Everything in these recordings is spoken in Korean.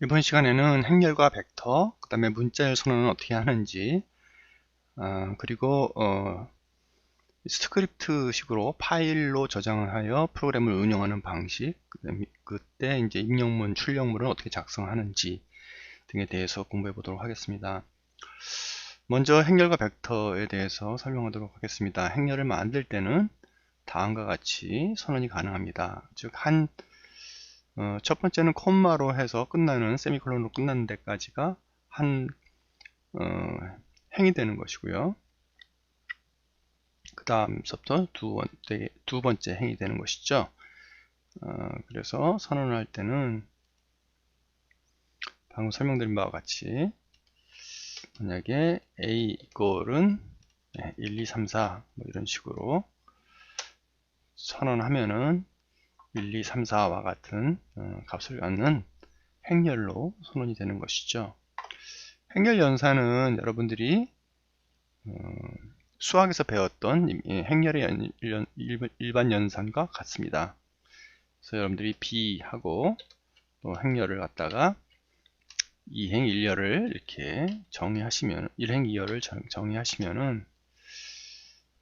이번 시간에는 행렬과 벡터, 그 다음에 문자열 선언은 어떻게 하는지, 그리고 스크립트 식으로 파일로 저장을 하여 프로그램을 운영하는 방식, 그다음에 그때 이제 입력문, 출력문을 어떻게 작성하는지 등에 대해서 공부해 보도록 하겠습니다. 먼저 행렬과 벡터에 대해서 설명하도록 하겠습니다. 행렬을 만들 때는 다음과 같이 선언이 가능합니다. 즉, 첫 번째는 콤마로 해서 끝나는, 세미콜론으로 끝나는 데까지가 한 어, 행이 되는 것이고요. 그 다음서부터 두 번째 행이 되는 것이죠. 그래서 선언을 할 때는 방금 설명드린 바와 같이 만약에 a 이꼴은 1, 2, 3, 4 뭐 이런 식으로 선언하면은 1, 2, 3, 4와 같은 값을 갖는 행렬로 선언이 되는 것이죠. 행렬 연산은 여러분들이 수학에서 배웠던 행렬의 일반 연산과 같습니다. 그래서 여러분들이 B하고 또 행렬을 갖다가 2행 1열을 이렇게 정의하시면 1행 2열을 정의하시면은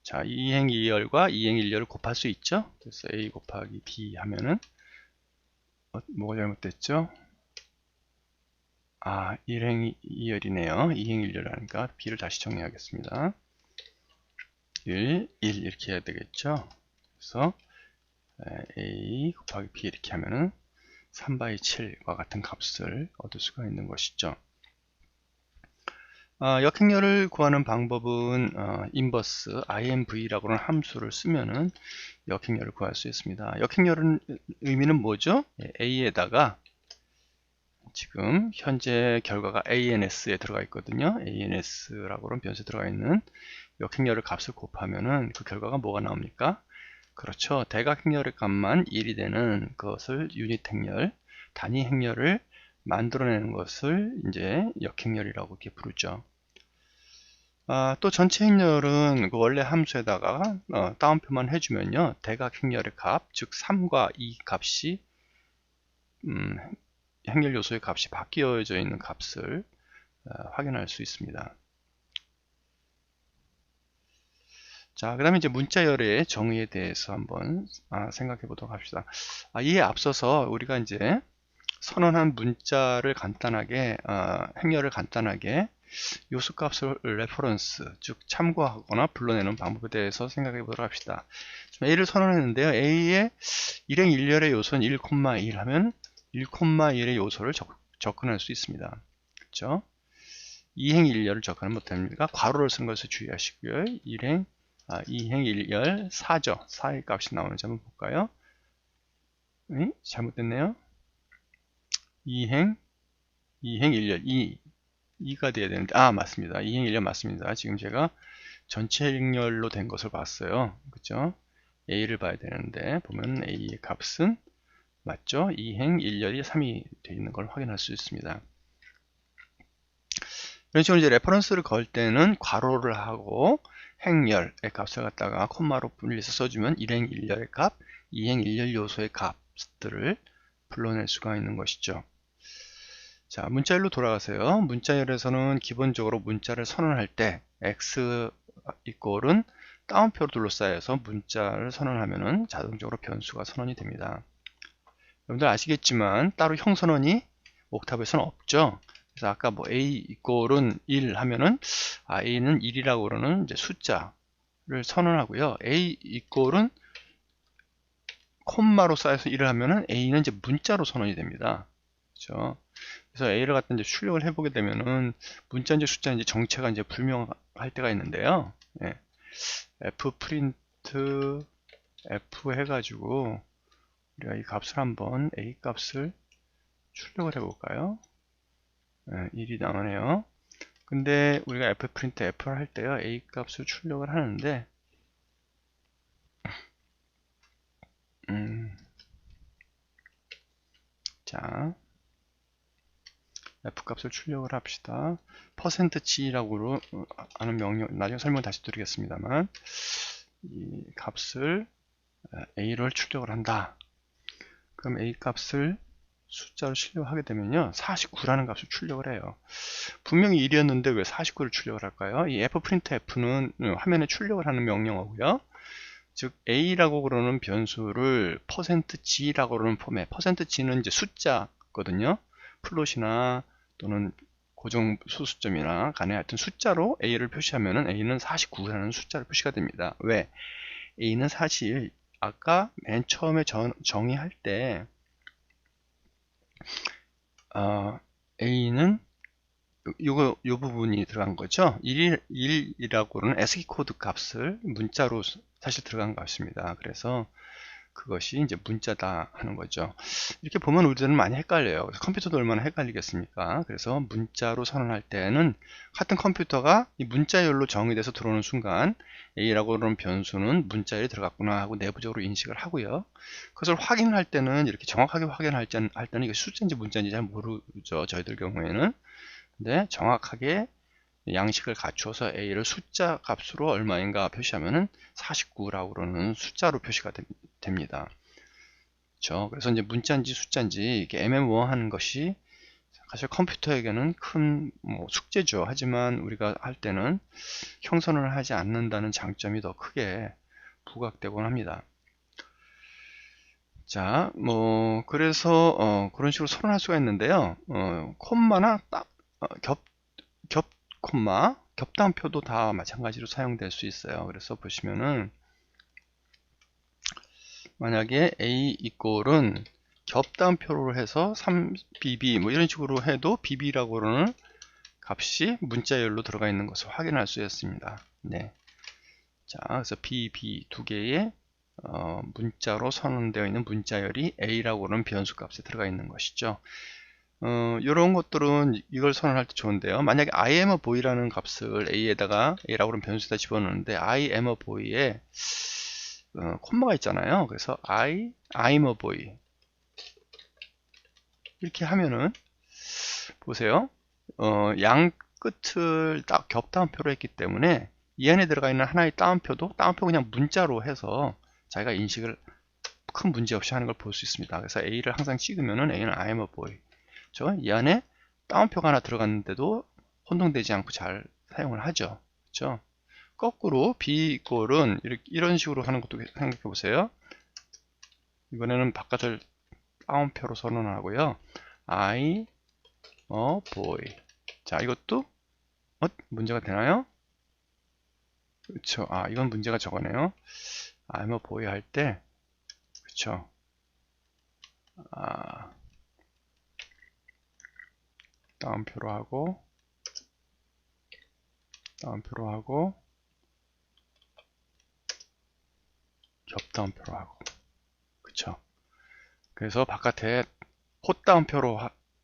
자 2행 2열과 2행 1열을 곱할 수 있죠. 그래서 A 곱하기 B 하면은 뭐가 잘못됐죠? 1행 2열이네요. 2행 1열 하니까 B를 다시 정리하겠습니다. 1 이렇게 해야 되겠죠. 그래서 A 곱하기 B 이렇게 하면은 3바이 7과 같은 값을 얻을 수가 있는 것이죠. 역행렬을 구하는 방법은 인버스 inv라고 하는 함수를 쓰면은 역행렬을 구할 수 있습니다. 역행렬은 의미는 뭐죠? A에다가 지금 현재 결과가 ANS에 들어가 있거든요. ANS라고 하는 변수에 들어가 있는 역행렬의 값을 곱하면은 그 결과가 뭐가 나옵니까? 그렇죠. 대각 행렬의 값만 1이 되는 그것을 유닛 행렬, 단위 행렬을 만들어내는 것을 이제 역행렬이라고 이렇게 부르죠. 또 전체 행렬은 그 원래 함수에다가 다운표만 해주면요. 대각 행렬의 값, 즉 3과 2 값이 행렬 요소의 값이 바뀌어져 있는 값을 확인할 수 있습니다. 자, 그 다음에 이제 문자열의 정의에 대해서 한번 생각해 보도록 합시다. 이에 앞서서 우리가 이제 선언한 문자를 간단하게, 행렬을 간단하게 요소값을 레퍼런스, 즉 참고하거나 불러내는 방법에 대해서 생각해 보도록 합시다. A를 선언했는데요. A의 1행 1열의 요소는 1,1 하면 1,1의 요소를 접근할 수 있습니다. 그렇죠? 2행 1열을 접근하면 못합니다. 괄호를 쓴 것을 주의하시고요. 2행 1열 4죠. 4의 값이 나오는지 한번 볼까요? 잘못됐네요. 2행 1열 2가 돼야 되는데 맞습니다. 2행 1열 맞습니다. 지금 제가 전체 행렬로 된 것을 봤어요. 그죠? A를 봐야 되는데 보면 A의 값은 맞죠? 2행 1열이 3이 되어 있는 걸 확인할 수 있습니다. 이런 식으로 이제 레퍼런스를 걸 때는 괄호를 하고 행렬의 값을 갖다가 콤마로 분리해서 써주면 1행 1열의 값, 2행 1열 요소의 값들을 불러낼 수가 있는 것이죠. 자, 문자열로 돌아가세요. 문자열에서는 기본적으로 문자를 선언할 때 x 이꼴은 다운표로 둘러싸여서 문자를 선언하면은 자동적으로 변수가 선언이 됩니다. 여러분들 아시겠지만 따로 형선언이 옥탑에서는 없죠. 그래서 아까 뭐 a 이꼴은 1 하면은 a는 1이라고 그러는 이제 숫자를 선언하고요. a 이꼴은 콤마로 쌓여서 1을 하면은 a는 이제 문자로 선언이 됩니다. 그렇죠? 그래서 a를 갖다 이제 출력을 해보게 되면은 문자인지 숫자인지 정체가 이제 불명할 때가 있는데요. f 프린트 f 해가지고 우리가 이 값을 한번 a 값을 출력을 해볼까요? 1이 나오네요. 근데 우리가 f 프린트 f를 할 때요 a 값을 출력을 하는데 자 f 값을 출력을 합시다. %g라고 하는 명령 나중에 설명 다시 드리겠습니다만 이 값을 a를 출력을 한다. 그럼 a 값을 숫자로 출력하게 되면요 49라는 값을 출력을 해요. 분명히 1이었는데 왜 49를 출력을 할까요? 이 fprintf는 화면에 출력을 하는 명령어고요. 즉 a라고 그러는 변수를 %g라고 그러는 포맷, %g는 이제 숫자거든요. 플롯이나 또는 고정 소수점이나 간에 하여튼 숫자로 a를 표시하면은 a는 49라는 숫자로 표시가 됩니다. 왜? a는 사실 아까 맨 처음에 정의할 때 a는 요 부분이 들어간 거죠. 1이라고는 ASCII 코드 값을 문자로 사실 들어간 값입니다. 그래서 그것이 이제 문자다 하는 거죠. 이렇게 보면 우리들은 많이 헷갈려요. 컴퓨터도 얼마나 헷갈리겠습니까? 그래서 문자로 선언할 때는 같은 컴퓨터가 이 문자열로 정의돼서 들어오는 순간 A라고 그러는 변수는 문자열이 들어갔구나 하고 내부적으로 인식을 하고요. 그것을 확인할 때는 이렇게 정확하게 확인할 때는 이게 숫자인지 문자인지 잘 모르죠. 저희들 경우에는. 근데 정확하게 양식을 갖추어서 A를 숫자 값으로 얼마인가 표시하면은 49라고 그러는 숫자로 표시가 됩니다. 그렇죠? 그래서 이제 문자인지 숫자인지 이렇게 애매모호한 것이 사실 컴퓨터에게는 큰 숙제죠. 하지만 우리가 할 때는 형선을 하지 않는다는 장점이 더 크게 부각되곤 합니다. 자, 그래서 그런 식으로 선언할 수가 있는데요. 콤마나 겹 콤마, 겹다운표도 다 마찬가지로 사용될 수 있어요. 그래서 보시면은 만약에 a 이꼴은 겹다운표로 해서 3bb 뭐 이런 식으로 해도 bb라고 하는 값이 문자열로 들어가 있는 것을 확인할 수 있습니다. 네. 자, 그래서 bb 두 개의 문자로 선언되어 있는 문자열이 a라고 하는 변수 값에 들어가 있는 것이죠. 이런 것들은 이걸 선언할 때 좋은데요. 만약에 I am a boy라는 값을 a에다가 a라고 하는 변수에다 집어넣는데 I am a boy에 콤마가 있잖아요. 그래서 I'm a boy 이렇게 하면은 보세요. 양 끝을 딱 겹다운표로 했기 때문에 이 안에 들어가 있는 하나의 다운표 그냥 문자로 해서 자기가 인식을 큰 문제 없이 하는 걸 볼 수 있습니다. 그래서 a를 항상 찍으면은 a는 I'm a boy. 이 안에 다운표가 하나 들어갔는데도 혼동되지 않고 잘 사용을 하죠. 그렇죠? 거꾸로 b 이꼴은 이런 식으로 하는 것도 생각해 보세요. 이번에는 바깥을 다운표로 선언하고요. I a boy. 자, 이것도 문제가 되나요? 그렇죠. 이건 문제가 저거네요. I'm a boy 할 때, 그렇죠. 다운표로 하고 겹다운표로 하고, 그쵸. 그래서 바깥에 콧다운표로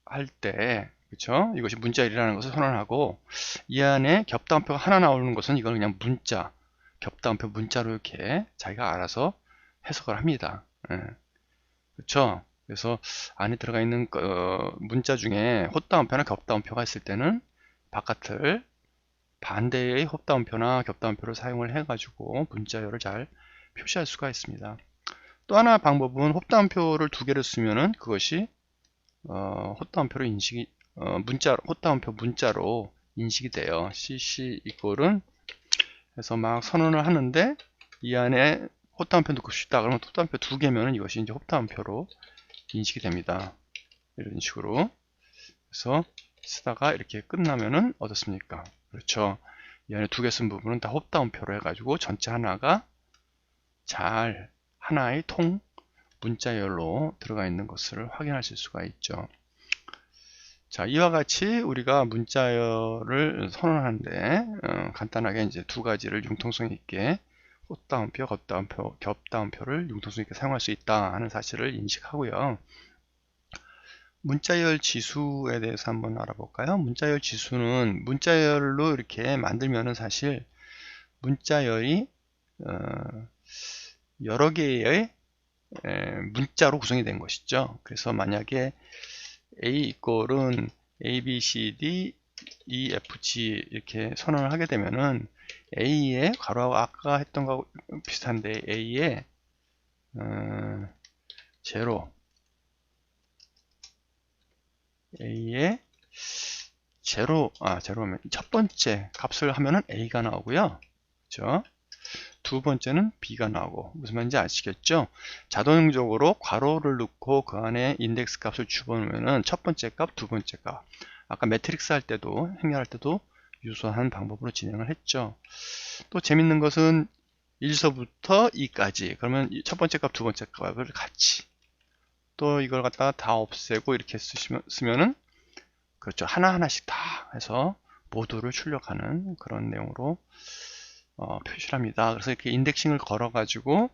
할 때, 그쵸. 이것이 문자열이라는 것을 선언하고, 이 안에 겹다운표가 하나 나오는 것은 이건 그냥 문자, 겹다운표 문자로 이렇게 자기가 알아서 해석을 합니다. 그쵸. 그래서 안에 들어가 있는 문자 중에 헛다운표나 겹다운표가 있을 때는 바깥을 반대의 헛다운표나 겹다운표를 사용을 해가지고 문자열을 잘 표시할 수가 있습니다. 또 하나 방법은 헛다운표를 두 개를 쓰면은 그것이 헛다운표로 인식이 헛다운표 문자로 인식이 돼요. cc 이꼴은 해서 막 선언을 하는데 이 안에 헛다운표 넣고 싶다 그러면 헛다운표 두 개면은 이것이 이제 헛다운표로 인식이 됩니다. 이런 식으로 그래서 쓰다가 이렇게 끝나면은 어떻습니까? 그렇죠. 이 안에 두 개 쓴 부분은 다 헛다운표로 해가지고 전체 하나가 잘 하나의 통 문자열로 들어가 있는 것을 확인하실 수가 있죠. 자, 이와 같이 우리가 문자열을 선언하는데 간단하게 이제 두 가지를 융통성 있게 헛다운표, 겹다운표를 융통성 있게 사용할 수 있다 하는 사실을 인식하고요. 문자열 지수에 대해서 한번 알아볼까요? 문자열 지수는 문자열로 이렇게 만들면은 사실 문자열이 여러 개의 문자로 구성이 된 것이죠. 그래서 만약에 A 이꼴은 A, B, C, D, E, F, G 이렇게 선언을 하게 되면은 A의 괄호하고 아까 했던 거하고 비슷한데 A의 0, a의 제로면 첫 번째 값을 하면은 a가 나오고요. 그죠? 두 번째는 b가 나오고, 무슨 말인지 아시겠죠? 자동적으로 괄호를 넣고 그 안에 인덱스 값을 집어넣으면은 첫 번째 값, 두 번째 값. 아까 매트릭스 할 때도, 행렬할 때도 유사한 방법으로 진행을 했죠. 또 재밌는 것은 1서부터 2까지. 그러면 첫 번째 값, 두 번째 값을 같이. 또 이걸 갖다가 다 없애고 이렇게 쓰면은, 그렇죠. 하나하나씩 다 해서 모두를 출력하는 그런 내용으로 표시를 합니다. 그래서 이렇게 인덱싱을 걸어가지고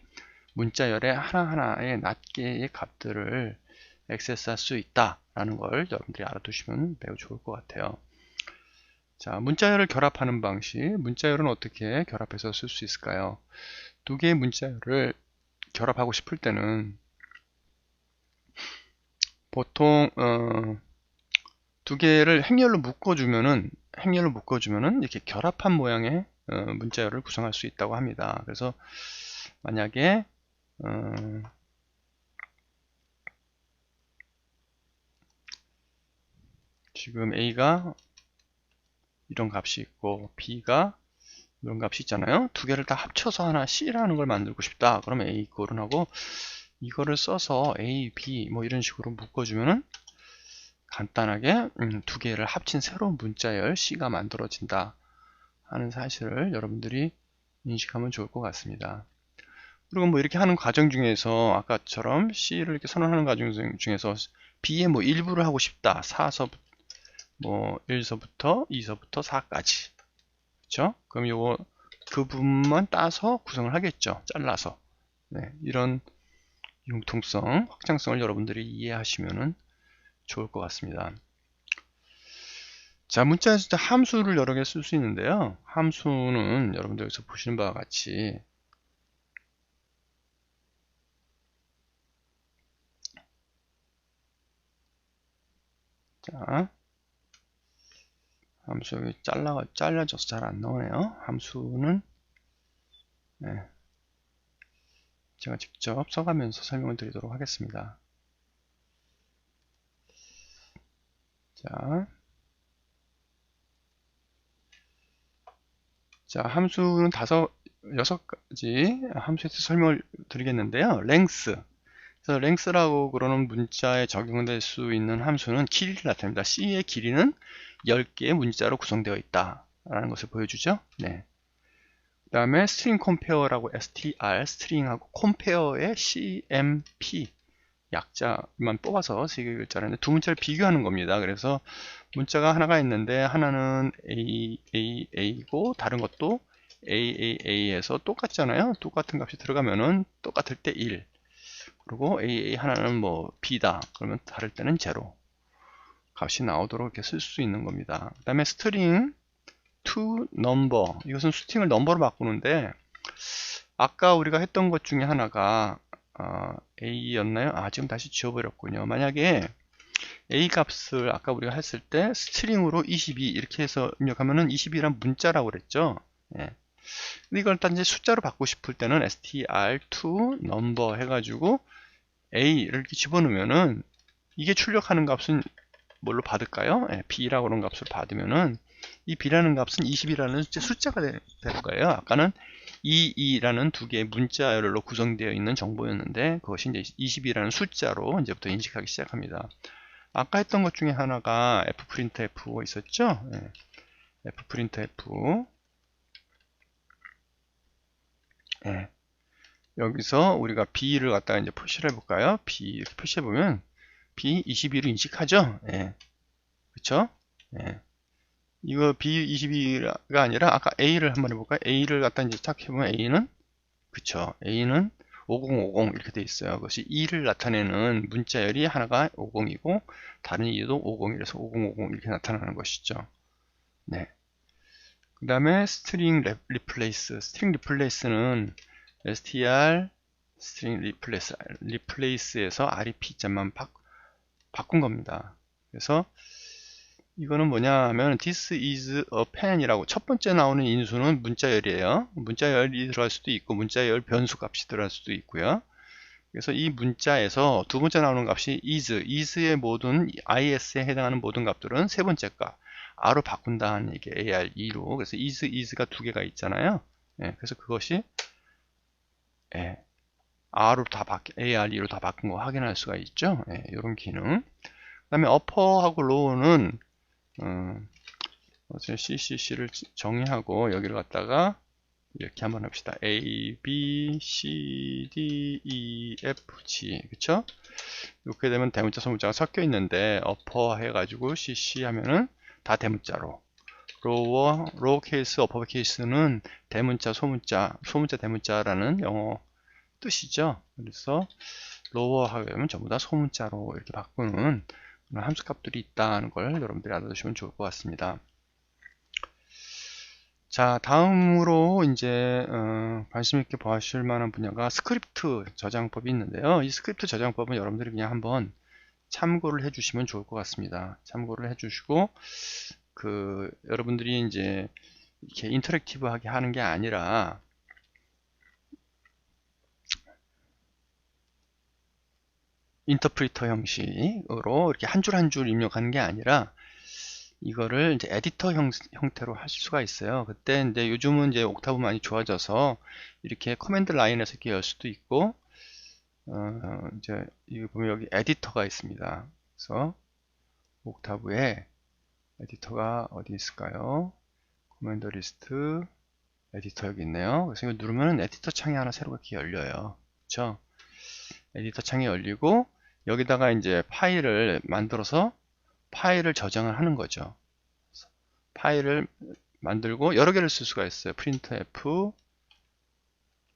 문자열의 하나하나의 낱개의 값들을 액세스할 수 있다라는 걸 여러분들이 알아두시면 매우 좋을 것 같아요. 자, 문자열을 결합하는 방식. 문자열은 어떻게 결합해서 쓸 수 있을까요? 두 개의 문자열을 결합하고 싶을 때는 보통 두 개를 행렬로 묶어주면은 이렇게 결합한 모양의 문자열을 구성할 수 있다고 합니다. 그래서 만약에 지금 A가 이런 값이 있고 B가 이런 값이 있잖아요. 두 개를 다 합쳐서 하나 C라는 걸 만들고 싶다. 그러면 A 이꼴은하고 이거를 써서 A, B 뭐 이런 식으로 묶어주면은 간단하게 두 개를 합친 새로운 문자열 C가 만들어진다 하는 사실을 여러분들이 인식하면 좋을 것 같습니다. 그리고 뭐 이렇게 하는 과정 중에서 아까처럼 C를 이렇게 선언하는 과정 중에서 B의 뭐 일부를 하고 싶다. 4서 뭐 1서부터 2서부터 4까지. 그렇죠? 그럼 요거 그 부분만 따서 구성을 하겠죠. 잘라서. 네, 이런 융통성, 확장성을 여러분들이 이해하시면 좋을 것 같습니다. 자, 문자에서 함수를 여러 개 쓸 수 있는데요. 함수는 여러분들 여기서 보시는 바와 같이 자, 함수 여기 잘라져서 잘 안 나오네요. 함수는 네, 제가 직접 써가면서 설명을 드리도록 하겠습니다. 자, 함수는 6가지 함수에 대해서 설명을 드리겠는데요. length. 그래서 length라고 그러는 문자에 적용될 수 있는 함수는 길이를 나타냅니다. C의 길이는 10개의 문자로 구성되어 있다. 라는 것을 보여주죠. 네. 그 다음에 string compare라고 str, string하고 compare의 cmp 약자만 뽑아서 3개 글자라는데 두 문자를 비교하는 겁니다. 그래서 문자가 하나가 있는데 하나는 a고 다른 것도 a에서 똑같잖아요. 똑같은 값이 들어가면은 똑같을 때 1. 그리고 하나는 뭐 b다. 그러면 다를 때는 0. 값이 나오도록 이렇게 쓸 수 있는 겁니다. 그 다음에 string to number. 이것은 스트링을 넘버로 바꾸는데 아까 우리가 했던 것 중에 하나가 a였나요? 지금 다시 지워버렸군요. 만약에 a 값을 아까 우리가 했을 때 스트링으로 22 이렇게 해서 입력하면은 22란 문자라고 그랬죠. 예. 근데 이걸 딱 이제 숫자로 바꾸고 싶을 때는 str2 number 해가지고 a를 이렇게 집어넣으면은 이게 출력하는 값은 뭘로 받을까요? 예, b라고 하는 값을 받으면은 이 b라는 값은 20이라는 숫자가 될 거예요. 아까는 22라는 두 개의 문자열로 구성되어 있는 정보였는데 그것이 이제 20이라는 숫자로 이제부터 인식하기 시작합니다. 아까 했던 것 중에 하나가 fprintf 있었죠? 네. fprintf. 네. 여기서 우리가 b를 갖다가 이제 표시를 해볼까요? b 이렇게 표시해보면 b 22를 인식하죠? 네. 그쵸? 네. 이거 B22가 아니라 아까 A를 한번 해볼까요? A를 갖다 이제 딱 해보면 A는 그쵸? A는 5050 이렇게 돼 있어요. 그것이 2를 나타내는 문자열이 하나가 50이고 다른 2도 50이라서 5050 이렇게 나타나는 것이죠. 네. 그 다음에 string replace. string replace는 str string replace에서 rep.만 바꾼 겁니다. 그래서 이거는 뭐냐 하면 this is a pen이라고 첫 번째 나오는 인수는 문자열이에요. 문자열이 들어갈 수도 있고 문자열 변수 값이 들어갈 수도 있고요. 그래서 이 문자에서 두 번째 나오는 값이 is의 모든 is에 해당하는 모든 값들은 세 번째 값 r로 바꾼다는 이게 AR2로. 그래서 is가 두 개가 있잖아요. 예, 그래서 그것이 예, r로 다 AR2로 다 바꾼 거 확인할 수가 있죠. 예, 이런 기능. 그 다음에 upper하고 lower는 CCC를 정의하고 여기를 갖다가 이렇게 한번 합시다. A, B, C, D, E, F, G. 그쵸? 이렇게 되면 대문자, 소문자가 섞여 있는데, 어퍼 해가지고 CC 하면은 다 대문자로. 로우 케이스, 어퍼 케이스는 대문자, 소문자, 대문자라는 영어 뜻이죠. 그래서 로워 하면 전부 다 소문자로 이렇게 바꾸는 함수 값들이 있다는 걸 여러분들이 알아두시면 좋을 것 같습니다. 자, 다음으로 이제 관심 있게 보실 만한 분야가 스크립트 저장법이 있는데요. 이 스크립트 저장법은 여러분들이 그냥 한번 참고를 해주시면 좋을 것 같습니다. 참고를 해주시고 여러분들이 이제 이렇게 인터랙티브하게 하는 게 아니라 인터프리터 형식으로 이렇게 한 줄 한 줄 입력하는 게 아니라 이거를 이제 에디터 형태로 하실 수가 있어요. 그때 이제 요즘은 이제 옥타브 많이 좋아져서 이렇게 커맨드 라인에서 이렇게 열 수도 있고, 이제 여기 보면 여기 에디터가 있습니다. 그래서 옥타브에 에디터가 어디 있을까요? 커맨드 리스트 에디터 여기 있네요. 그래서 이거 누르면 에디터 창이 하나 새로 이렇게 열려요. 그렇죠? 에디터 창이 열리고 여기다가 이제 파일을 만들어서 파일을 저장을 하는 거죠. 파일을 만들고 여러 개를 쓸 수가 있어요. printf,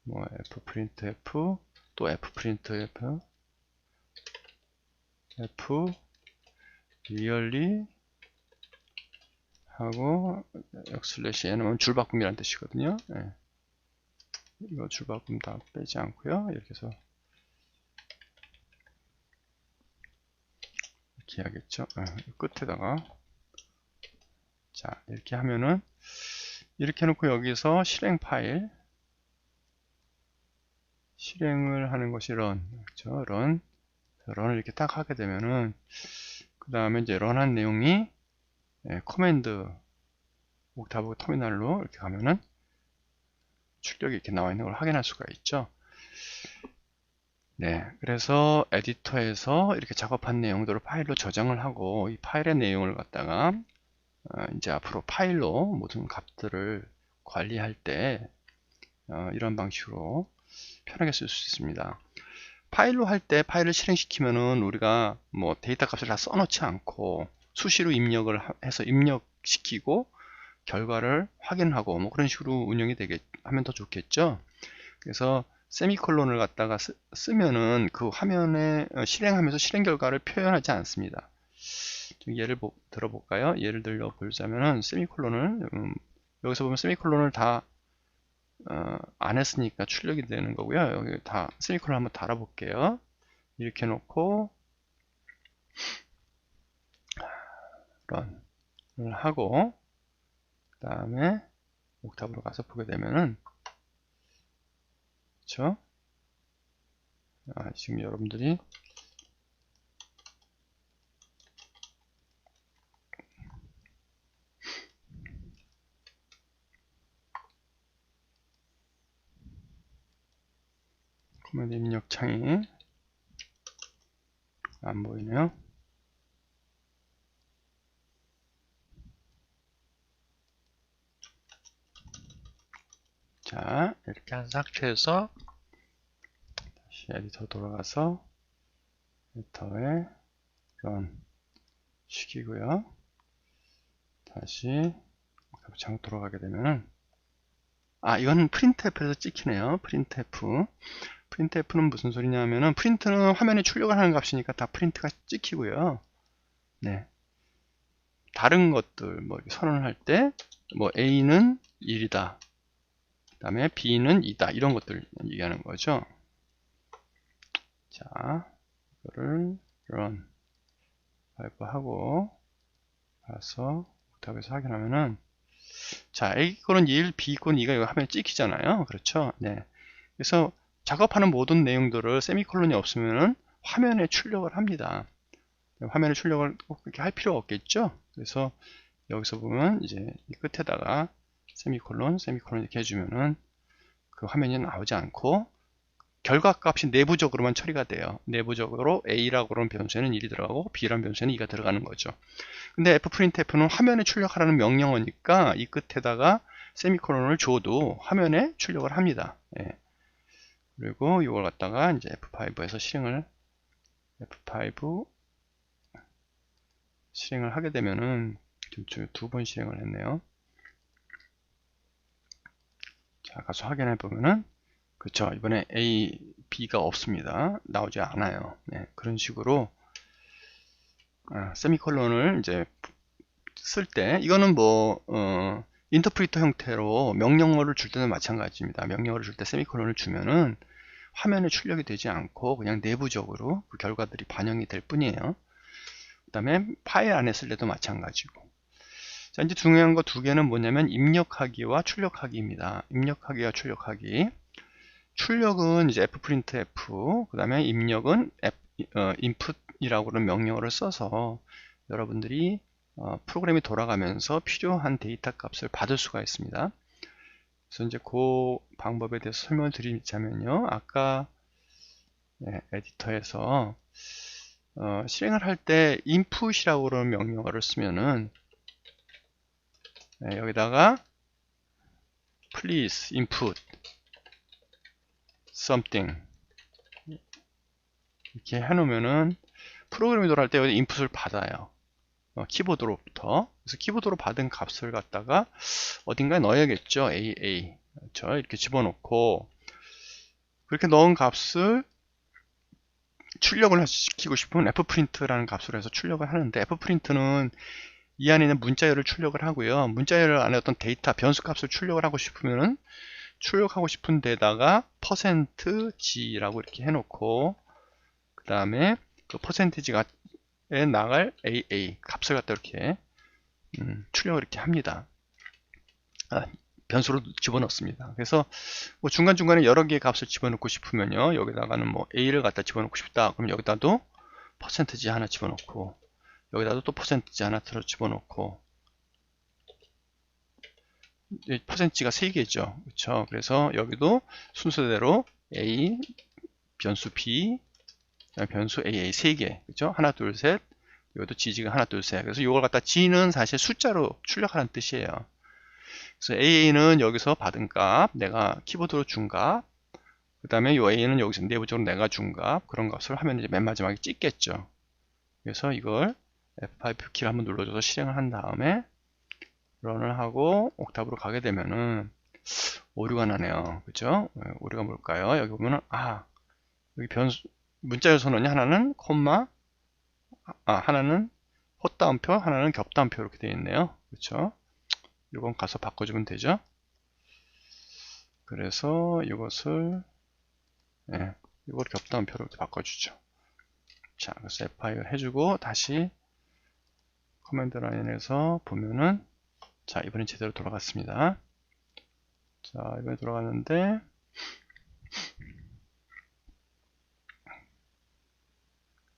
뭐 fprintf, 또 fprintf, f really 하고 \n은 줄 바꿈이라는 뜻이거든요. 네. 이거 줄 바꿈 다 빼지 않고요. 이렇게 해서 이렇게 해야겠죠. 끝에다가 자 이렇게 하면은 이렇게 해놓고 여기서 실행 파일 실행을 하는 것이 run 그렇죠? run을 이렇게 딱 하게 되면은 그 다음에 이제 런한 내용이 커맨드 옥타브 터미널로 이렇게 가면은 출력이 이렇게 나와 있는 걸 확인할 수가 있죠. 네, 그래서 에디터에서 이렇게 작업한 내용들을 파일로 저장을 하고 이 파일의 내용을 갖다가 이제 앞으로 파일로 모든 값들을 관리할 때 이런 방식으로 편하게 쓸 수 있습니다. 파일로 할 때 파일을 실행시키면은 우리가 뭐 데이터 값을 다 써놓지 않고 수시로 입력을 해서 입력시키고 결과를 확인하고 뭐 그런 식으로 운영이 하면 더 좋겠죠. 그래서 세미콜론을 갖다가 쓰면은 그 화면에 실행하면서 실행 결과를 표현하지 않습니다. 예를 들어볼까요? 예를 들어 보자면은 세미콜론을 여기서 보면 세미콜론을 다 안 했으니까 출력이 되는 거고요. 여기 다 세미콜론 한번 달아볼게요. 이렇게 놓고 런을 하고 그 다음에 옥타브로 가서 보게 되면은 그렇죠? 지금 여러분들이 커맨드 입력 창이 안 보이네요. 자, 이렇게 한 상태에서 다시 에디터 돌아가서 에디터에 런 시키고요. 다시 창 돌아가게 되면은 이건 printf에서 찍히네요. printf는 무슨 소리냐면은 print는 화면에 출력을 하는 값이니까 다 print가 찍히고요. 네. 다른 것들 뭐 선언을 할 때 뭐 A는 1이다. 그 다음에 B는 2다. 이런 것들 얘기하는 거죠. 자, 이거를 run 발표하고 가서 옥타브에서 확인하면은 자, A 이꼴은 1, B 이꼴은 2가 이거 화면에 찍히잖아요. 그렇죠? 네. 그래서 작업하는 모든 내용들을 세미콜론이 없으면은 화면에 출력을 합니다. 화면에 출력을 꼭 그렇게 할 필요가 없겠죠. 그래서 여기서 보면 이제 이 끝에다가 세미콜론 이렇게 해주면은 그 화면이 나오지 않고 결과값이 내부적으로만 처리가 돼요. 내부적으로 A라고 하는 변수에는 1이 들어가고 B라는 변수에는 2가 들어가는 거죠. 근데 fprintf는 화면에 출력하라는 명령어니까 이 끝에다가 세미콜론을 줘도 화면에 출력을 합니다. 예. 그리고 이걸 갖다가 이제 F5에서 F5 실행을 하게 되면은 두 번 실행을 했네요. 자, 가서 확인해 보면은 그렇죠. 이번에 A, B가 없습니다. 나오지 않아요. 네, 그런 식으로 세미콜론을 이제 쓸 때 이거는 뭐 인터프리터 형태로 명령어를 줄 때는 마찬가지입니다. 명령어를 줄 때 세미콜론을 주면은 화면에 출력이 되지 않고 그냥 내부적으로 그 결과들이 반영이 될 뿐이에요. 그 다음에 파일 안에 쓸 때도 마찬가지고. 자, 이제 중요한 거 두 개는 뭐냐면 입력하기와 출력하기입니다. 입력하기와 출력하기. 출력은 이제 fprintf, 그 다음에 입력은 input이라고 하는 명령어를 써서 여러분들이 프로그램이 돌아가면서 필요한 데이터 값을 받을 수가 있습니다. 그래서 이제 그 방법에 대해서 설명을 드리자면요. 아까 에디터에서 실행을 할 때 input이라고 하는 명령어를 쓰면은 여기다가 please input something 이렇게 해놓으면은 프로그램이 돌아갈 때 여기 인풋을 받아요. 키보드로부터. 그래서 키보드로 받은 값을 갖다가 어딘가에 넣어야겠죠. AA. 그렇죠. 이렇게 집어넣고 그렇게 넣은 값을 출력을 시키고 싶으면 fprint라는 값으로 해서 출력을 하는데 fprint는 이 안에 있는 문자열을 출력을 하고요. 문자열 안에 어떤 데이터 변수 값을 출력을 하고 싶으면은 출력하고 싶은 데다가 %g라고 이렇게 해놓고 그 다음에 그 %g에 나갈 AA 값을 갖다 이렇게 출력을 이렇게 합니다. 변수로 집어넣습니다. 그래서 뭐 중간중간에 여러 개의 값을 집어넣고 싶으면요. 여기다가는 뭐 A를 갖다 집어넣고 싶다. 그럼 여기다도 %g 하나 집어넣고 여기다도 또 %g 하나 들어 집어넣고 %g가 3개죠. 그렇죠? 그래서 여기도 순서대로 A, 변수 B, 변수 AA 3개. 그렇죠? 하나, 둘, 셋. 여기도 GG가 하나, 둘, 셋. 그래서 이걸 갖다 G는 사실 숫자로 출력하는 뜻이에요. 그래서 AA는 여기서 받은 값, 내가 키보드로 준 값, 그 다음에 이 A는 여기서 내부적으로 내가 준 값, 그런 값을 하면 이제 맨 마지막에 찍겠죠. 그래서 이걸 F5 키를 한번 눌러줘서 실행을 한 다음에 런을 하고 옥탑으로 가게 되면은 오류가 나네요. 그죠? 오류가 뭘까요? 여기 보면은 여기 변수 문자열 선언이 하나는 콤마 하나는 헛다운표 하나는 겹다운표 이렇게 되어 있네요. 그렇죠? 이건 가서 바꿔주면 되죠. 그래서 이것을 이걸 겹다운표로 이렇게 바꿔주죠. 자, 그래서 F5를 해주고 다시 커맨드 라인에서 보면은 자, 이번엔 제대로 돌아갔습니다. 자, 이번에 돌아갔는데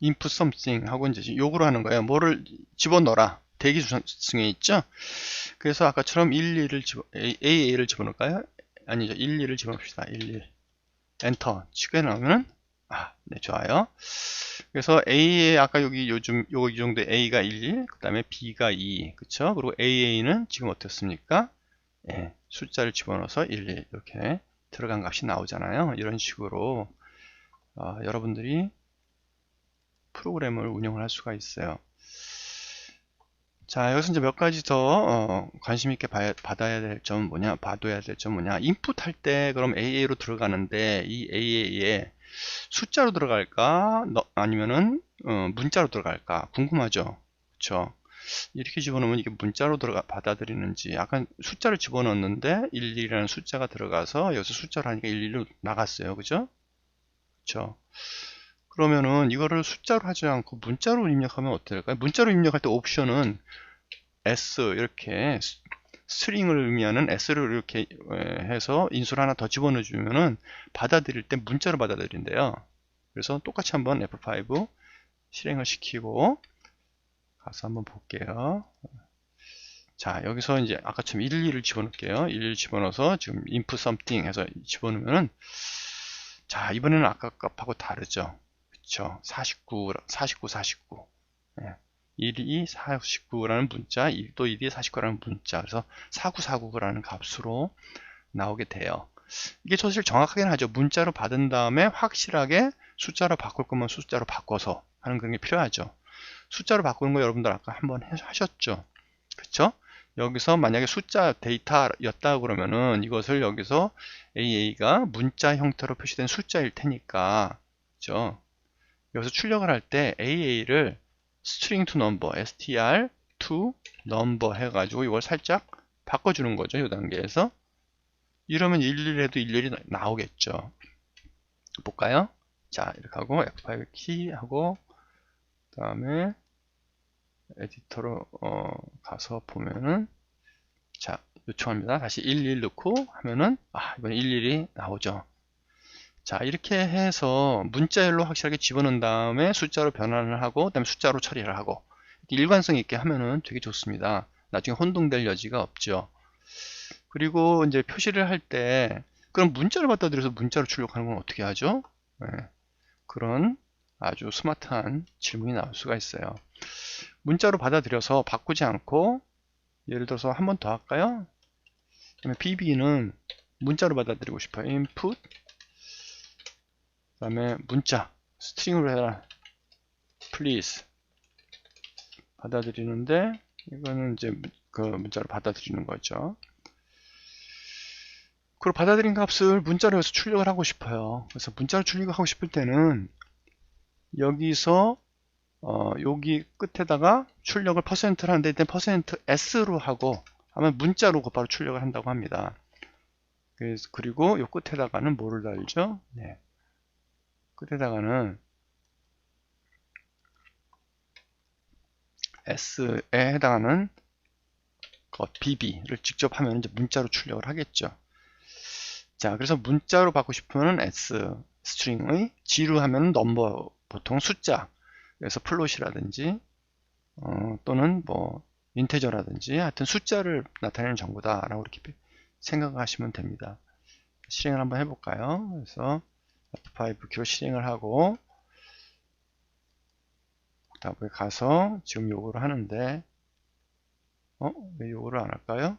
input something 하고 이제 요구를 하는 거예요. 뭐를 집어넣어라. 대기 중에 있죠? 그래서 아까처럼 AA를 집어넣을까요? 아니죠. 12를 집어넣읍시다. 11. 엔터 치게 나오면은 네, 좋아요. 그래서 A에 아까 여기 이 정도 A가 1, 그 다음에 B가 2, 그쵸? 그리고 AA는 지금 어떻습니까? 숫자를 집어넣어서 11 이렇게 들어간 값이 나오잖아요. 이런 식으로 여러분들이 프로그램을 운영을 할 수가 있어요. 자, 여기서 이제 몇 가지 더 관심 있게 봐둬야 될 점은 뭐냐? 인풋 할 때 그럼 AA로 들어가는데 이 AA에 숫자로 들어갈까? 아니면은 문자로 들어갈까? 궁금하죠? 그쵸? 이렇게 집어넣으면 이게 문자로 받아들이는지 약간 숫자를 집어넣었는데 11이라는 숫자가 들어가서 여기서 숫자로 하니까 11로 나갔어요. 그죠? 그쵸? 그러면은 이거를 숫자로 하지 않고 문자로 입력하면 어떨까요? 문자로 입력할 때 옵션은 S 이렇게 스트링을 의미하는 s를 이렇게 해서 인수를 하나 더 집어넣어 주면은 받아들일 때 문자로 받아들인대요. 그래서 똑같이 한번 F5 실행을 시키고 가서 한번 볼게요. 자, 여기서 이제 아까처럼 11을 집어넣을게요. 11 집어넣어서 지금 input something 해서 집어넣으면은, 자, 이번에는 아까 값하고 다르죠. 그쵸? 49, 49, 49. 예. 1이 49라는 문자, 또 1이 49라는 문자. 그래서 4949라는 값으로 나오게 돼요. 이게 사실 정확하게는 하죠. 문자로 받은 다음에 확실하게 숫자로 바꿀 거면 숫자로 바꿔서 하는 그런 게 필요하죠. 숫자로 바꾸는 거 여러분들 아까 한번 하셨죠. 그쵸? 여기서 만약에 숫자 데이터였다 그러면은 이것을 여기서 AA가 문자 형태로 표시된 숫자일 테니까, 그죠? 여기서 출력을 할 때 AA를 string to number, str to number 해가지고 이걸 살짝 바꿔주는 거죠. 이 단계에서. 이러면 11해도 11이 나오겠죠. 볼까요? 자, 이렇게 하고 F5 키 하고 그 다음에 에디터로 가서 보면은, 자, 요청합니다. 다시 11 넣고 하면은, 이번에 11이 나오죠. 자, 이렇게 해서 문자열로 확실하게 집어넣은 다음에 숫자로 변환을 하고, 그 다음에 숫자로 처리를 하고, 일관성 있게 하면은 되게 좋습니다. 나중에 혼동될 여지가 없죠. 그리고 이제 표시를 할 때, 그럼 문자를 받아들여서 문자로 출력하는 건 어떻게 하죠? 네, 그런 아주 스마트한 질문이 나올 수가 있어요. 문자로 받아들여서 바꾸지 않고, 예를 들어서 한 번 더 할까요? 그러면 BB는 문자로 받아들이고 싶어요. input, 그 다음에 문자, 스트링으로 해라. please. 받아들이는데, 이거는 이제 그 문자로 받아들이는 거죠. 그리고 받아들인 값을 문자로 해서 출력을 하고 싶어요. 그래서 문자로 출력하고 싶을 때는, 여기서 여기 끝에다가 출력을 %를 하는데 일단 %s로 하고 하면 문자로 곧바로 출력을 한다고 합니다. 그리고 요 끝에다가는 뭐를 달죠? 네. 끝에다가는 s에 해당하는 bb를 직접 하면 이제 문자로 출력을 하겠죠. 자, 그래서 문자로 받고 싶으면 s 스트링의 g로 하면 넘버, 보통 숫자, 그래서 플롯이라든지 또는 뭐 인테저라든지 하여튼 숫자를 나타내는 정보다라고 이렇게 생각하시면 됩니다. 실행을 한번 해볼까요? 그래서 F5 키로 실행을 하고 다음에 가서 지금 요거를 하는데 왜 요거를 안 할까요?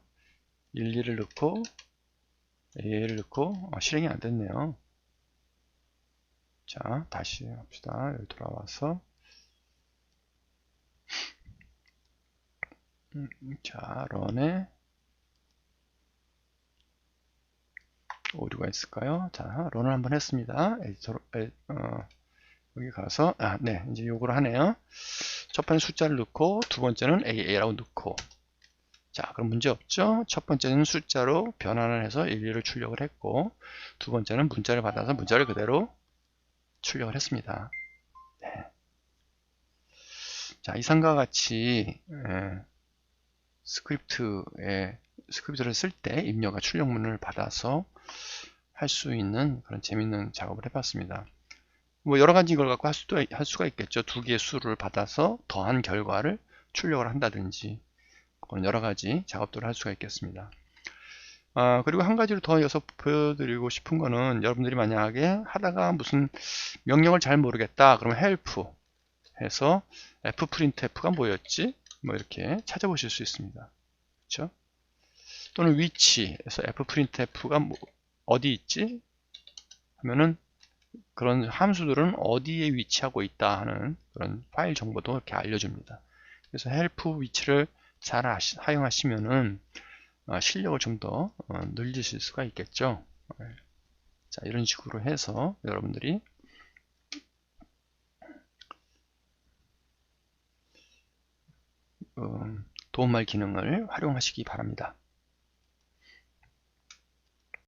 11을 넣고 AA를 넣고 실행이 안 됐네요. 자, 다시 합시다. 여기 돌아와서 자, 런에 오류가 있을까요? 자, 런을 한번 했습니다. 에디터로, 여기 가서, 네, 이제 요거를 하네요. 첫 번째 숫자를 넣고, 두 번째는 AA라고 넣고. 자, 그럼 문제 없죠? 첫 번째는 숫자로 변환을 해서 11을 출력을 했고, 두 번째는 문자를 받아서 문자를 그대로 출력을 했습니다. 네. 자, 이상과 같이, 스크립트를 쓸 때 입력과 출력문을 받아서 할 수 있는 그런 재밌는 작업을 해봤습니다. 뭐 여러 가지 걸 갖고 할 수가 있겠죠. 두 개의 수를 받아서 더한 결과를 출력을 한다든지 그런 여러 가지 작업들을 할 수가 있겠습니다. 그리고 한 가지를 더 이어서 보여드리고 싶은 거는, 여러분들이 만약에 하다가 무슨 명령을 잘 모르겠다 그러면 help 해서 fprintf가 뭐였지? 뭐 이렇게 찾아보실 수 있습니다. 그렇죠? 또는 위치에서 fprintf가 뭐 어디 있지? 하면은 그런 함수들은 어디에 위치하고 있다 하는 그런 파일 정보도 이렇게 알려줍니다. 그래서 help 위치를 잘 사용하시면은 실력을 좀 더 늘리실 수가 있겠죠. 자, 이런 식으로 해서 여러분들이 도움말 기능을 활용하시기 바랍니다.